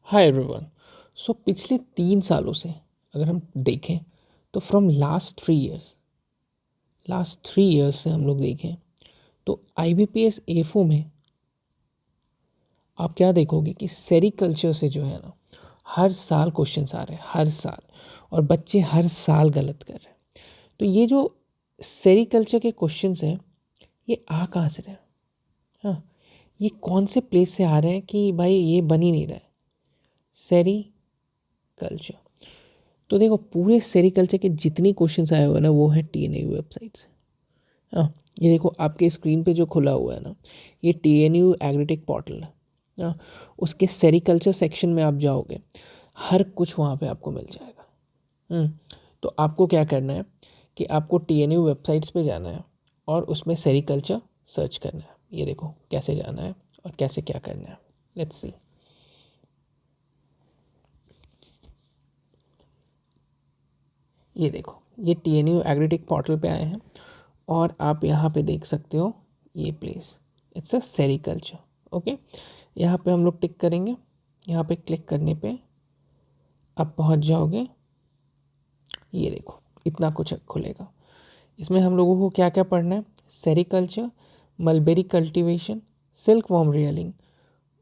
Hi everyone. सो पिछले 3 सालों से अगर हम देखें तो फ्रॉम लास्ट 3 इयर्स से हम लोग देखें तो IBPS AFO में आप क्या देखोगे कि सेरिकल्चर से जो है ना हर साल क्वेश्चंस आ रहे हैं, हर साल, और बच्चे हर साल गलत कर रहे हैं। तो ये जो सेरिकल्चर के क्वेश्चंस हैं ये आ कहाँ से रहे हैं? हाँ, ये कौन से प्लेस से आ रहे हैं कि भाई ये बन ही नहीं रहा है सेरिकल्चर। तो देखो पूरे सेरिकल्चर के जितनी क्वेश्चंस आए हुए हैं ना वो है TNU वेबसाइट से। हाँ, ये देखो आपके स्क्रीन पे जो खुला हुआ है ना ये TNU एग्रीटेक पोर्टल है। हाँ, उसके सेरिकल्चर सेक्शन में आप जाओगे हर कुछ वहाँ पे आपको मिल जाएगा। तो आपको क्या करना है कि आपको TNU वेबसाइट्स पे जाना है और उसमें सेरिकल्चर सर्च करना है। ये देखो कैसे जाना है और कैसे क्या करना है। Let's see. ये देखो ये TNU एग्रीटेक पोर्टल पे आए हैं और आप यहाँ पे देख सकते हो ये place, it's a sericulture. Okay, यहाँ पे हम लोग टिक करेंगे। यहाँ पे क्लिक करने पे आप पहुँच जाओगे। ये देखो इतना कुछ खुलेगा। इसमें हम लोगों को क्या क्या पढ़ना है? Sericulture, mulberry cultivation, silk worm reeling,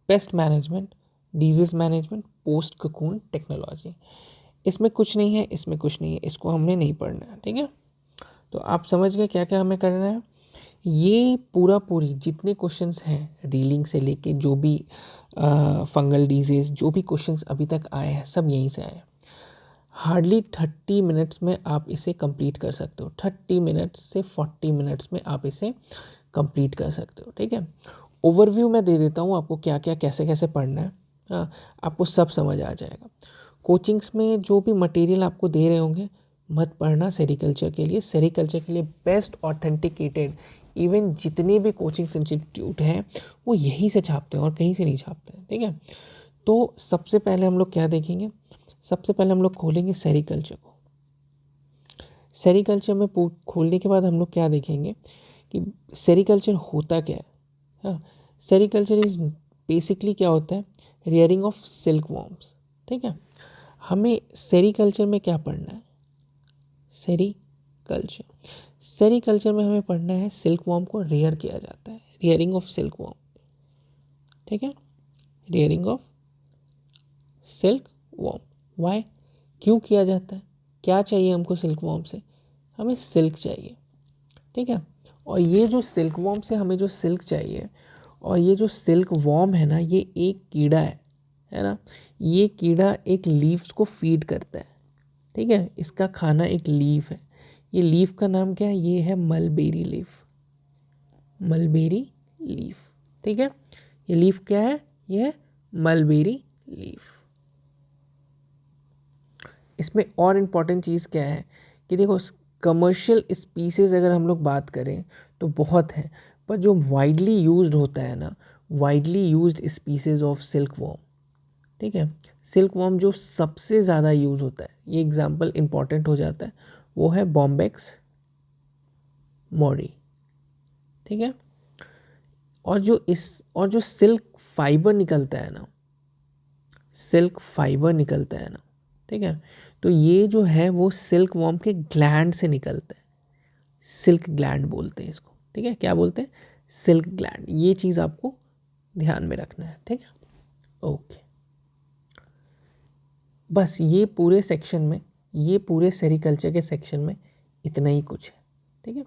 pest management, disease management, post cocoon technology. इसमें कुछ नहीं है, इसमें कुछ नहीं है, इसको हमने नहीं पढ़ना है। ठीक है, तो आप समझ गए क्या क्या हमें करना है। ये पूरी जितने क्वेश्चंस हैं रीलिंग से लेके जो भी फंगल डिजीज़ जो भी क्वेश्चंस अभी तक आए हैं सब यहीं से आए हैं। हार्डली 30 मिनट्स में आप इसे कंप्लीट कर सकते हो। 30 मिनट्स से 40 मिनट्स में आप इसे कंप्लीट कर सकते हो। ठीक है, ओवरव्यू मैं दे देता हूँ आपको क्या क्या कैसे कैसे पढ़ना है। हाँ, आपको सब समझ आ जाएगा। कोचिंग्स में जो भी मटेरियल आपको दे रहे होंगे मत पढ़ना सेरिकल्चर के लिए। सेरिकल्चर के लिए बेस्ट ऑथेंटिकेटेड इवन जितने भी कोचिंग इंस्टीट्यूट हैं वो यहीं से छापते हैं और कहीं से नहीं छापते हैं। ठीक है, तो सबसे पहले हम लोग क्या देखेंगे? सबसे पहले हम लोग खोलेंगे सेरिकल्चर को। सेरिकल्चर में खोलने के बाद हम लोग क्या देखेंगे कि सेरिकल्चर होता क्या है। हाँ, सेरिकल्चर इज बेसिकली क्या होता है? Rearing of silk worms. ठीक है, हमें सेरिकल्चर में क्या पढ़ना है? सेरिकल्चर सेरिकल्चर में हमें पढ़ना है सिल्क वॉर्म को रेयर किया जाता है, रियरिंग ऑफ सिल्क वॉर्म। ठीक है, rearing of silkworm. Why, क्यों किया जाता है? क्या चाहिए हमको सिल्क वॉर्म से? हमें सिल्क चाहिए। ठीक है, और ये जो सिल्क वॉर्म से हमें जो सिल्क चाहिए और ये जो सिल्क वॉर्म है ना ये एक कीड़ा है ना। ये कीड़ा एक लीव्स को फीड करता है। ठीक है, इसका खाना एक लीफ है। ये लीफ का नाम क्या है? ये है मलबेरी लीफ। Mulberry leaf. ठीक है, ये लीफ क्या है? ये है मलबेरी लीफ। इसमें और इम्पॉर्टेंट चीज़ क्या है कि देखो कमर्शियल स्पीसीज अगर हम लोग बात करें तो बहुत हैं, पर जो वाइडली यूज्ड होता है ना, widely used species of silkworm. ठीक है, सिल्क वॉर्म जो सबसे ज़्यादा यूज़ होता है, ये एग्जाम्पल इम्पॉर्टेंट हो जाता है, वो है बॉम्बेक्स मोरी। ठीक है, और जो सिल्क फाइबर निकलता है ना, सिल्क फाइबर निकलता है ना, ठीक है, तो ये जो है वो सिल्क वॉर्म के ग्लैंड से निकलता है। सिल्क ग्लैंड बोलते हैं इसको। ठीक है, क्या बोलते हैं? Silk gland. ये चीज़ आपको ध्यान में रखना है। ठीक है, ओके। बस ये पूरे सेक्शन में, ये पूरे सेरिकल्चर के सेक्शन में इतना ही कुछ है। ठीक है,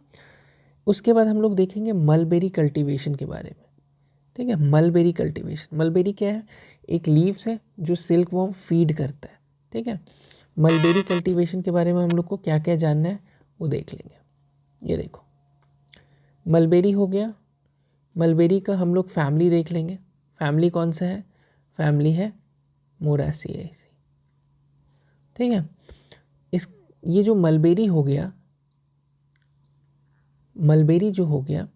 उसके बाद हम लोग देखेंगे मलबेरी कल्टीवेशन के बारे में। ठीक है, मलबेरी कल्टीवेशन। मलबेरी क्या है? एक लीव्स है जो सिल्क वॉर्म फीड करता है। ठीक है, मलबेरी कल्टीवेशन के बारे में हम लोग को क्या क्या जानना है वो देख लेंगे। ये देखो मलबेरी हो गया। मलबेरी का हम लोग फैमिली देख लेंगे। फैमिली कौन सा है? फैमिली है मोरासिएसी। ठीक है, इस ये जो मलबेरी हो गया, मलबेरी जो हो गया,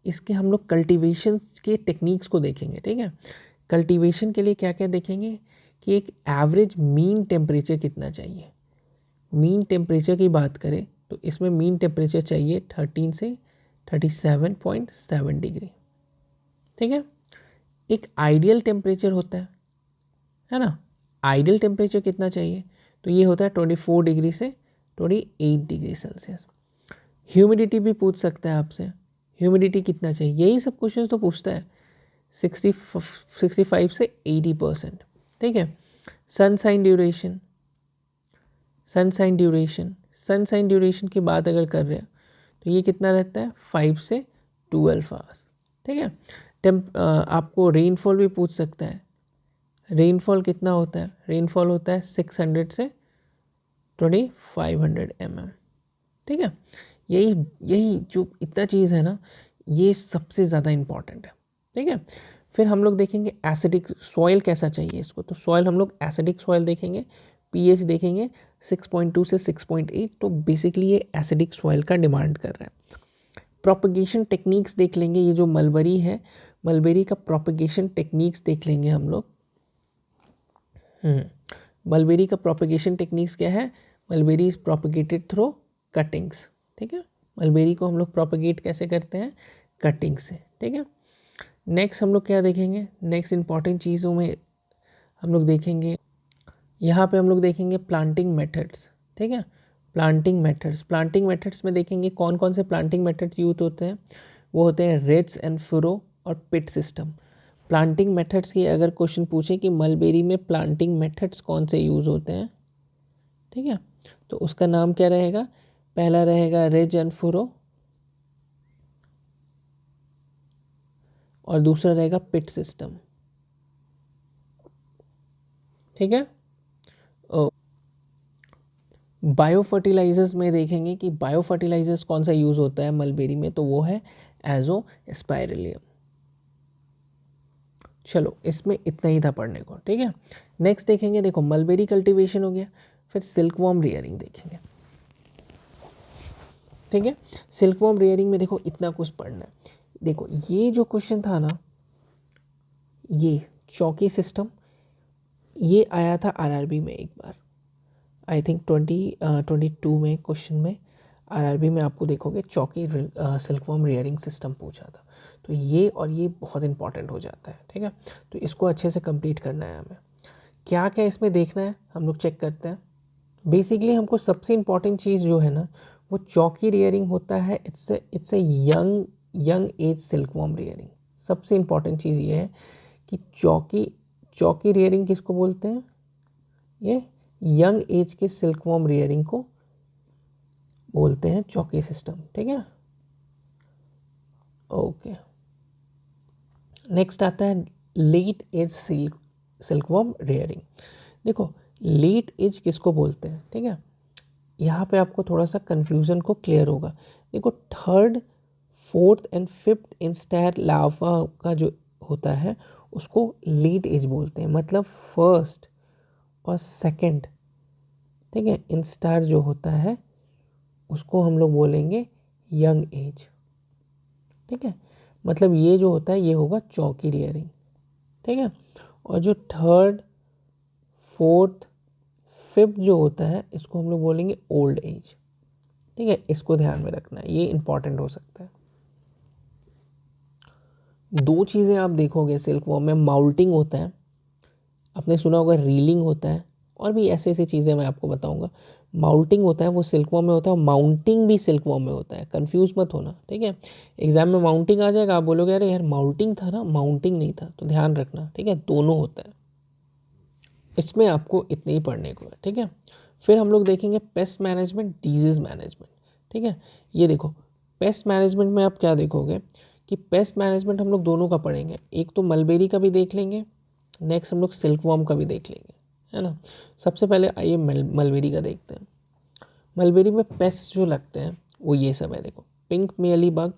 इसके हम लोग कल्टीवेशन के टेक्निक्स को देखेंगे। ठीक है, कल्टीवेशन के लिए क्या क्या देखेंगे कि एक एवरेज मीन टेम्परेचर कितना चाहिए। मीन टेम्परेचर की बात करें तो इसमें मीन टेम्परेचर चाहिए 13 से 37.7 डिग्री। ठीक है, एक आइडियल टेम्परेचर होता है ना, आइडियल टेम्परेचर कितना चाहिए, तो ये होता है 24 डिग्री से 28 डिग्री सेल्सियस। ह्यूमिडिटी भी पूछ सकता है आपसे, ह्यूमिडिटी कितना चाहिए, यही सब क्वेश्चन तो पूछता है। 65 से 80%, ठीक है। सनसाइन ड्यूरेशन, सनसाइन ड्यूरेशन की बात अगर कर रहे हैं तो ये कितना रहता है 5 से 12 आवर्स, ठीक है। आपको रेनफॉल भी पूछ सकता है, रेनफॉल कितना होता है, रेनफॉल होता है 600 से 2500 mm, ठीक है। यही यही जो इतना चीज़ है ना, ये सबसे ज़्यादा इम्पॉर्टेंट है, ठीक है। फिर हम लोग देखेंगे एसिडिक सॉइल कैसा चाहिए इसको, तो सॉइल हम लोग एसिडिक सॉइल देखेंगे, पीएच देखेंगे 6.2 से 6.8, तो बेसिकली ये एसिडिक सॉइल का डिमांड कर रहा है। प्रोपगेशन टेक्निक्स देख लेंगे, ये जो मलबरी है, मलबेरी का प्रोपगेशन टेक्निक्स देख लेंगे हम लोग। मलबेरी का प्रोपगेशन टेक्निक्स क्या है, mulberry is propagated through cuttings, ठीक है। मलबेरी को हम लोग प्रोपगेट कैसे करते हैं, कटिंग से, ठीक है। नेक्स्ट हम लोग क्या देखेंगे, नेक्स्ट इंपॉर्टेंट चीज़ों में हम लोग देखेंगे, यहाँ पे हम लोग देखेंगे प्लांटिंग मेथड्स, ठीक है। प्लांटिंग मेथड्स में देखेंगे कौन कौन से प्लांटिंग मेथड्स यूज होते हैं, वो होते हैं रेड्स एंड फुरो और पिट सिस्टम। प्लांटिंग मेथड्स की अगर क्वेश्चन पूछे कि मलबेरी में प्लांटिंग मेथड्स कौन से यूज़ होते हैं, ठीक है, तो उसका नाम क्या रहेगा, पहला रहेगा रेज एंड फुरो और दूसरा रहेगा पिट सिस्टम, ठीक है। बायो फर्टिलाइजर्स में देखेंगे कि बायो फर्टिलाइजर्स कौन सा यूज़ होता है मलबेरी में, तो वो है एजो स्पाइरेलियम। चलो इसमें इतना ही था पढ़ने को, ठीक है। नेक्स्ट देखेंगे, देखो मलबेरी कल्टीवेशन हो गया, फिर सिल्कवॉर्म रियरिंग देखेंगे, ठीक है। सिल्कवॉर्म रियरिंग में देखो इतना कुछ पढ़ना है। देखो ये जो क्वेश्चन था ना, ये चौकी सिस्टम, ये आया था आरआरबी में एक बार, आई थिंक 2022 में क्वेश्चन में आरआरबी में आपको देखोगे चौकी सिल्कवॉर्म रियरिंग सिस्टम पूछा था। तो ये और ये बहुत इंपॉर्टेंट हो जाता है, ठीक है। तो इसको अच्छे से कंप्लीट करना है हमें। क्या क्या इसमें देखना है हम लोग चेक करते हैं। बेसिकली हमको सबसे इम्पॉर्टेंट चीज़ जो है ना, वो चौकी रियरिंग होता है। It's a young age silkworm rearing. सबसे इम्पॉर्टेंट चीज़ ये है कि चौकी रियरिंग किसको बोलते हैं, ये यंग एज के सिल्कवॉर्म रियरिंग को बोलते हैं चौकी सिस्टम, ठीक है। ओके, नेक्स्ट आता है लेट एज सिल्कवॉर्म रियरिंग। देखो लेट एज किसको बोलते हैं, ठीक है। यहाँ पे आपको थोड़ा सा कन्फ्यूज़न को क्लियर होगा। देखो third, fourth and fifth instar larva का जो होता है उसको लेट एज बोलते हैं, मतलब फर्स्ट और सेकंड, ठीक है, इंस्टार जो होता है उसको हम लोग बोलेंगे यंग एज, ठीक है। मतलब ये जो होता है ये होगा चौकी रियरिंग, ठीक है। और जो थर्ड, फोर्थ, फिफ्थ जो होता है इसको हम लोग बोलेंगे ओल्ड एज, ठीक है। इसको ध्यान में रखना है, ये इंपॉर्टेंट हो सकता है। दो चीज़ें आप देखोगे सिल्कवॉर्म में, माउल्टिंग होता है, आपने सुना होगा रीलिंग होता है, और भी ऐसी ऐसी चीज़ें मैं आपको बताऊंगा। माउल्टिंग होता है वो सिल्कवॉर्म में होता है, और माउंटिंग भी सिल्कवॉर्म में होता है, कंफ्यूज मत होना, ठीक है। एग्जाम में माउंटिंग आ जाएगा, आप बोलोगे अरे यार माउंटिंग था ना, माउंटिंग नहीं था, तो ध्यान रखना, ठीक है, दोनों होता है। इसमें आपको इतने ही पढ़ने को है, ठीक है। फिर हम लोग देखेंगे पेस्ट मैनेजमेंट, डिजीज मैनेजमेंट, ठीक है। ये देखो पेस्ट मैनेजमेंट में आप क्या देखोगे कि पेस्ट मैनेजमेंट हम लोग दोनों का पढ़ेंगे, एक तो मलबेरी का भी देख लेंगे, नेक्स्ट हम लोग सिल्कवॉर्म का भी देख लेंगे, है ना। सबसे पहले आइए मलबेरी का देखते हैं। मलबेरी में पेस्ट जो लगते हैं वो ये सब है, देखो pink mealy bug,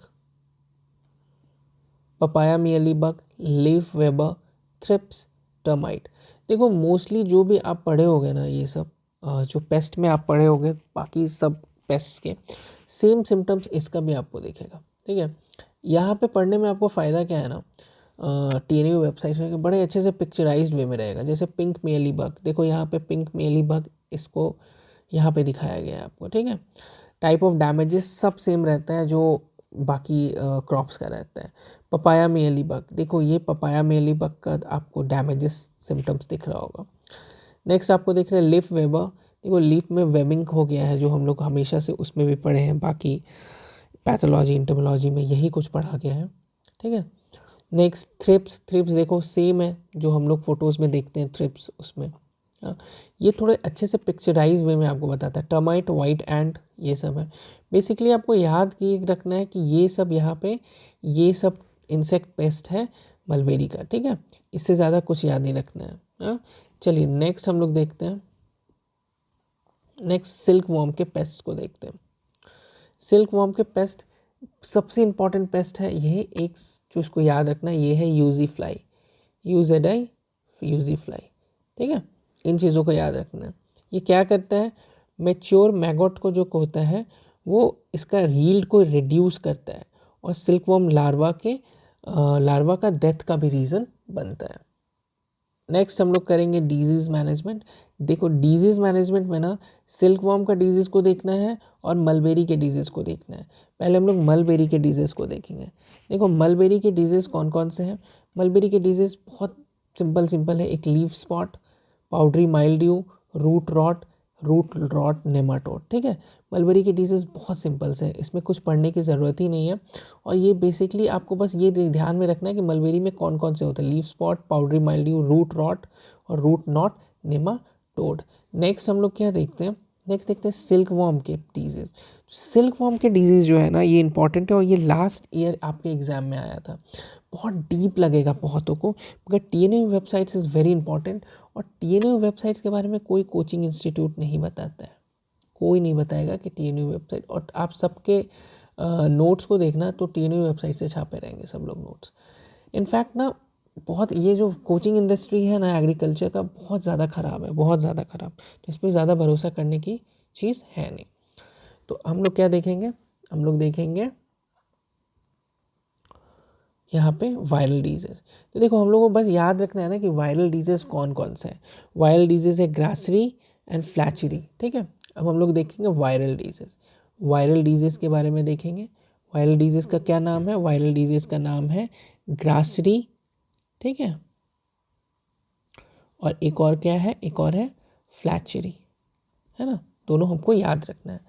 papaya mealy bug, leaf webber, thrips, termite. देखो मोस्टली जो भी आप पढ़े होगे ना, ये सब जो पेस्ट में आप पढ़े होगे, बाकी सब पेस्ट के सेम सिम्टम्स इसका भी आपको दिखेगा, ठीक है। यहाँ पे पढ़ने में आपको फ़ायदा क्या है ना, TNU वेबसाइट में बड़े अच्छे से पिक्चराइज्ड वे में रहेगा। जैसे पिंक मेली बग, देखो यहाँ पे पिंक मेली बग, इसको यहाँ पे दिखाया गया है आपको, ठीक है। टाइप ऑफ डैमेजेस सब सेम रहता है जो बाकी क्रॉप्स का रहता है। पपाया मेली बग, देखो ये पपाया मेली बग का आपको डैमेजेस सिम्टम्स दिख रहा होगा। नेक्स्ट आपको देख रहे हैं लीफ वेबर। देखो लीफ में वेबिंग हो गया है, जो हम लोग हमेशा से उसमें भी पढ़े हैं, बाकी पैथोलॉजी इंटोमोलॉजी में यही कुछ पढ़ा गया है, ठीक है। Next thrips. थ्रिप्स देखो सेम है जो हम लोग फोटोज़ में देखते हैं थ्रिप्स, उसमें हाँ, ये थोड़े अच्छे से पिक्चराइज वे में आपको बताता है। टर्माइट, वाइट एंट, ये सब है। बेसिकली आपको याद किए रखना है कि ये सब यहाँ पे ये सब इंसेक्ट पेस्ट है मलबेरी का, ठीक है। इससे ज़्यादा कुछ याद नहीं रखना है। हाँ, चलिए नेक्स्ट हम लोग देखते हैं। नेक्स्ट सिल्क वॉर्म के पेस्ट को देखते हैं। सिल्क वॉर्म के पेस्ट सबसे इंपॉर्टेंट पेस्ट है ये एक, जो इसको याद रखना है, ये है यूजी फ्लाई, यूजेडाई यूजी फ्लाई, ठीक है। इन चीज़ों को याद रखना है। ये क्या करता है, मैच्योर मैगोट को जो होता है वो इसका यील्ड को रिड्यूस करता है, और सिल्कवॉर्म लार्वा का डेथ का भी रीज़न बनता है। नेक्स्ट हम लोग करेंगे डिजीज़ मैनेजमेंट। देखो डिजीज़ मैनेजमेंट में ना सिल्कवॉर्म का डिजीज़ को देखना है और मलबेरी के डिजीज़ को देखना है। पहले हम लोग मलबेरी के डिजीज़ को देखेंगे। देखो मलबेरी के डिजीज़ कौन कौन से हैं। मलबेरी के डिजीज़ बहुत सिंपल है। एक leaf spot, powdery mildew, root rot nematode, ठीक है। मलबेरी के डिजीज़ बहुत सिंपल से है, इसमें कुछ पढ़ने की ज़रूरत ही नहीं है। और ये बेसिकली आपको बस ये ध्यान में रखना है कि मलबेरी में कौन कौन से होते हैं, leaf spot, powdery mildew, root rot और रूट नॉट नेमाटोड। नेक्स्ट हम लोग क्या देखते हैं, नेक्स्ट देखते हैं सिल्क वॉर्म के डिजीज़। सिल्क वॉर्म के डिजीज़ जो है ना ये इंपॉर्टेंट है, और ये लास्ट ईयर आपके एग्ज़ाम में आया था। बहुत डीप लगेगा बहुतों को, मगर TNU websites is very important. और TNU वेबसाइट्स के बारे में कोई कोचिंग इंस्टीट्यूट नहीं बताता है, कोई नहीं बताएगा कि TNU वेबसाइट, और आप सबके नोट्स को देखना तो TNU वेबसाइट से छापे रहेंगे सब लोग नोट्स। इनफैक्ट ना बहुत ये जो कोचिंग इंडस्ट्री है ना एग्रीकल्चर का, बहुत ज़्यादा ख़राब है, बहुत ज़्यादा ख़राब। तो इस पर ज़्यादा भरोसा करने की चीज़ है नहीं। तो हम लोग क्या देखेंगे, हम लोग देखेंगे यहाँ पे वायरल डिजीज़। तो देखो हम लोगों को बस याद रखना है ना कि वायरल डिजीज़ कौन कौन से हैं। वायरल डिजीज़ है ग्रासरी एंड फ्लैचेरी, ठीक है। अब हम लोग देखेंगे वायरल डिजीज़। वायरल डिजीज़ के बारे में देखेंगे। वायरल डिजीज़ का क्या नाम है, वायरल डिजीज़ का नाम है ग्रासरी, ठीक है। और एक और क्या है, एक और है फ्लैचेरी, है ना। दोनों हमको याद रखना है।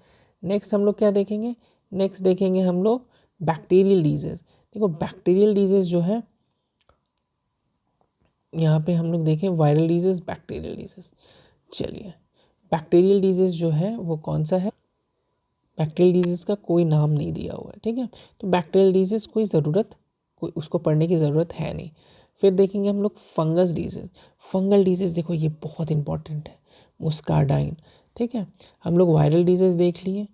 नेक्स्ट हम लोग क्या देखेंगे, नेक्स्ट देखेंगे हम लोग बैक्टीरियल डिजीज़। देखो बैक्टीरियल डिजीज़ जो है यहाँ पे हम लोग देखें वायरल डिजीज़, बैक्टीरियल डिजीज़। चलिए बैक्टीरियल डिजीज़ जो है वो कौन सा है, बैक्टीरियल डिजीज़ का कोई नाम नहीं दिया हुआ है, ठीक है। तो बैक्टीरियल डिजीज़ कोई उसको पढ़ने की ज़रूरत है नहीं। फिर देखेंगे हम लोग फंगस डिजीज़। फंगल डिजीज़ देखो ये बहुत इंपॉर्टेंट है, मुस्कार्डाइन, ठीक है। हम लोग वायरल डिजीज़ देख लिए,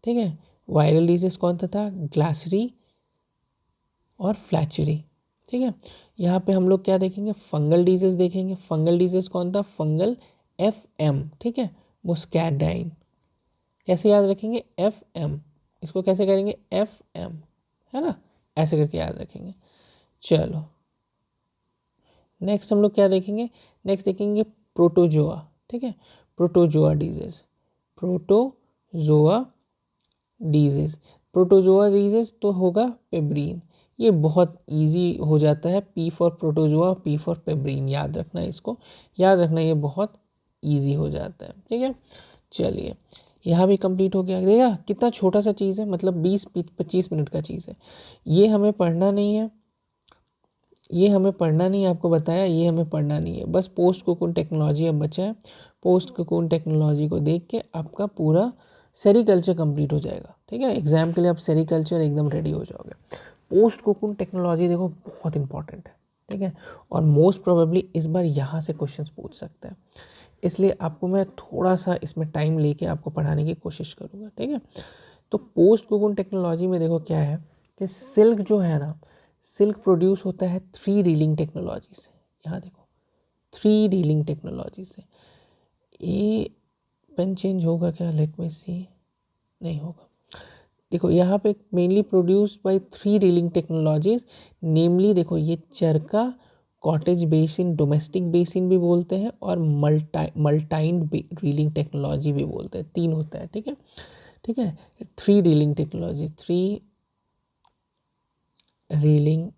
ठीक है। वायरल डिजीज़ कौन सा था, ग्लासरी और फ्लैचेरी, ठीक है। यहाँ पे हम लोग क्या देखेंगे, फंगल डिजीज़ देखेंगे। फंगल डिजीज़ कौन था, फंगल FM, ठीक है। मुस्कैडाइन, कैसे याद रखेंगे, FM, इसको कैसे करेंगे FM, है ना, ऐसे करके याद रखेंगे। चलो नेक्स्ट हम लोग क्या देखेंगे, नेक्स्ट देखेंगे प्रोटोजोआ, ठीक है। Protozoa disease, protozoa disease, protozoa disease तो होगा पेब्रीन। ये बहुत इजी हो जाता है, P for protozoa, P for pebrine, याद रखना है, इसको याद रखना, ये बहुत इजी हो जाता है, ठीक है। चलिए यहाँ भी कंप्लीट हो गया। देखा कितना छोटा सा चीज़ है, मतलब 20-25 मिनट का चीज़ है। ये हमें पढ़ना नहीं है, ये हमें पढ़ना नहीं है, आपको बताया ये हमें पढ़ना नहीं है। बस पोस्ट कोकून टेक्नोलॉजी अब बचा है। पोस्ट कोकून टेक्नोलॉजी को देख के आपका पूरा सेरीकल्चर कंप्लीट हो जाएगा, ठीक है। एग्जाम के लिए आप सेरीकल्चर एकदम रेडी हो जाओगे। पोस्ट कोकून टेक्नोलॉजी देखो बहुत इंपॉर्टेंट है, ठीक है। और मोस्ट प्रोबेबली इस बार यहाँ से क्वेश्चंस पूछ सकते हैं, इसलिए आपको मैं थोड़ा सा इसमें टाइम लेके आपको पढ़ाने की कोशिश करूँगा, ठीक है। तो पोस्ट कोकून टेक्नोलॉजी में देखो क्या है कि सिल्क जो है ना, सिल्क प्रोड्यूस होता है 3 रीलिंग टेक्नोलॉजी से। यहाँ देखो 3 रीलिंग टेक्नोलॉजी से। ये पेन चेंज होगा क्या, लेट मी सी, नहीं होगा। देखो यहाँ पे mainly produced by 3 reeling technologies, namely देखो ये charkha, cottage basin, domestic basin भी बोलते हैं, और मल्टाइंड रीलिंग टेक्नोलॉजी भी बोलते हैं। 3 होता है, ठीक है, ठीक है। 3 reeling technology, 3 reeling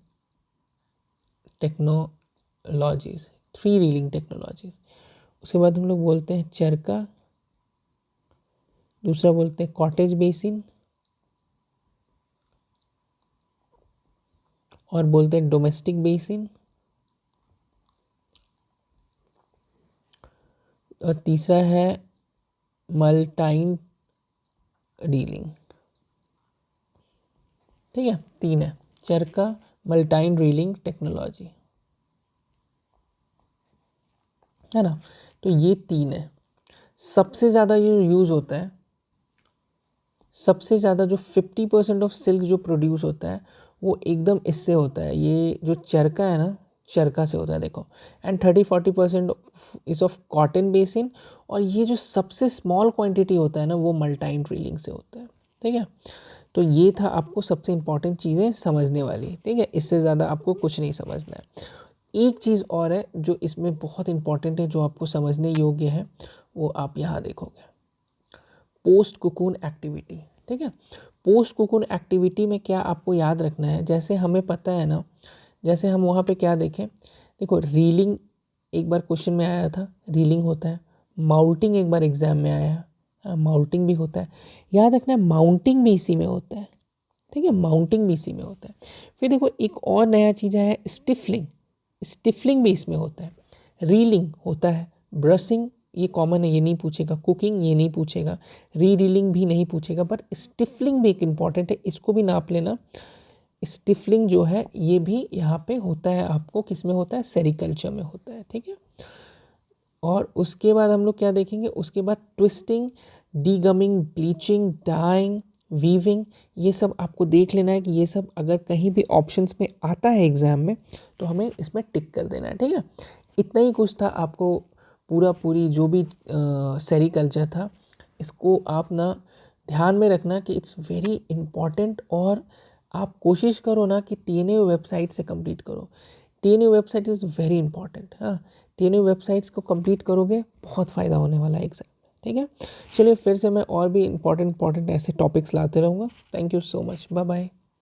technologies, 3 reeling technologies. उसके बाद हम लोग बोलते हैं चरका, दूसरा बोलते हैं कॉटेज बेसिन, और बोलते हैं डोमेस्टिक बेसिन, और तीसरा है मल्टाइन रीलिंग। ठीक है, 3 है, चरका, मल्टाइन रीलिंग टेक्नोलॉजी, है ना। तो ये 3 है। सबसे ज़्यादा ये यूज़ होता है, सबसे ज़्यादा जो 50% ऑफ सिल्क जो प्रोड्यूस होता है वो एकदम इससे होता है, ये जो चरखा है ना, चरखा से होता है देखो। एंड 30-40% इस ऑफ कॉटन बेसिन, और ये जो सबसे स्मॉल क्वांटिटी होता है ना वो मल्टाइन ड्रिलिंग से होता है। ठीक है, तो ये था आपको सबसे इम्पॉर्टेंट चीज़ें समझने वाली। ठीक है, इससे ज़्यादा आपको कुछ नहीं समझना है। एक चीज़ और है जो इसमें बहुत इम्पॉर्टेंट है, जो आपको समझने योग्य है, वो आप यहाँ देखोगे, पोस्ट कुकून एक्टिविटी। ठीक है, पोस्ट कुकून एक्टिविटी में क्या आपको याद रखना है, जैसे हमें पता है ना, जैसे हम वहाँ पे क्या देखें, देखो रीलिंग एक बार क्वेश्चन में आया था, रीलिंग होता है, माउल्टिंग एक बार एग्जाम में आया है, हाँ माउल्टिंग भी होता है, याद रखना है माउंटिंग भी इसी में होता है। ठीक है, माउंटिंग भी इसी में होता है। फिर देखो एक और नया चीज़ है स्टिफलिंग, स्टिफलिंग भी इसमें होता है, रीलिंग होता है, ब्रशिंग ये कॉमन है, ये नहीं पूछेगा, कुकिंग ये नहीं पूछेगा, रीलिंग भी नहीं पूछेगा, पर स्टिफलिंग भी एक इम्पॉर्टेंट है, इसको भी नाप लेना। स्टिफलिंग जो है ये भी यहाँ पे होता है, आपको किस में होता है, सेरिकल्चर में होता है। ठीक है, और उसके बाद हम लोग क्या देखेंगे, उसके बाद twisting, degumming, bleaching, dyeing, weaving, ये सब आपको देख लेना है कि ये सब अगर कहीं भी ऑप्शंस में आता है एग्ज़ाम में तो हमें इसमें टिक कर देना है। ठीक है, इतना ही कुछ था आपको, पूरी जो भी सेरिकल्चर था, इसको आप ना ध्यान में रखना कि इट्स वेरी इम्पॉर्टेंट, और आप कोशिश करो ना कि TNU वेबसाइट से कंप्लीट करो। TNU website is very important. हाँ, TNU वेबसाइट्स को कंप्लीट करोगे, बहुत फ़ायदा होने वाला है एग्ज़ाम में। ठीक है, चलिए फिर से मैं और भी इंपॉर्टेंट ऐसे टॉपिक्स लाते रहूँगा। Thank you so much, bye bye.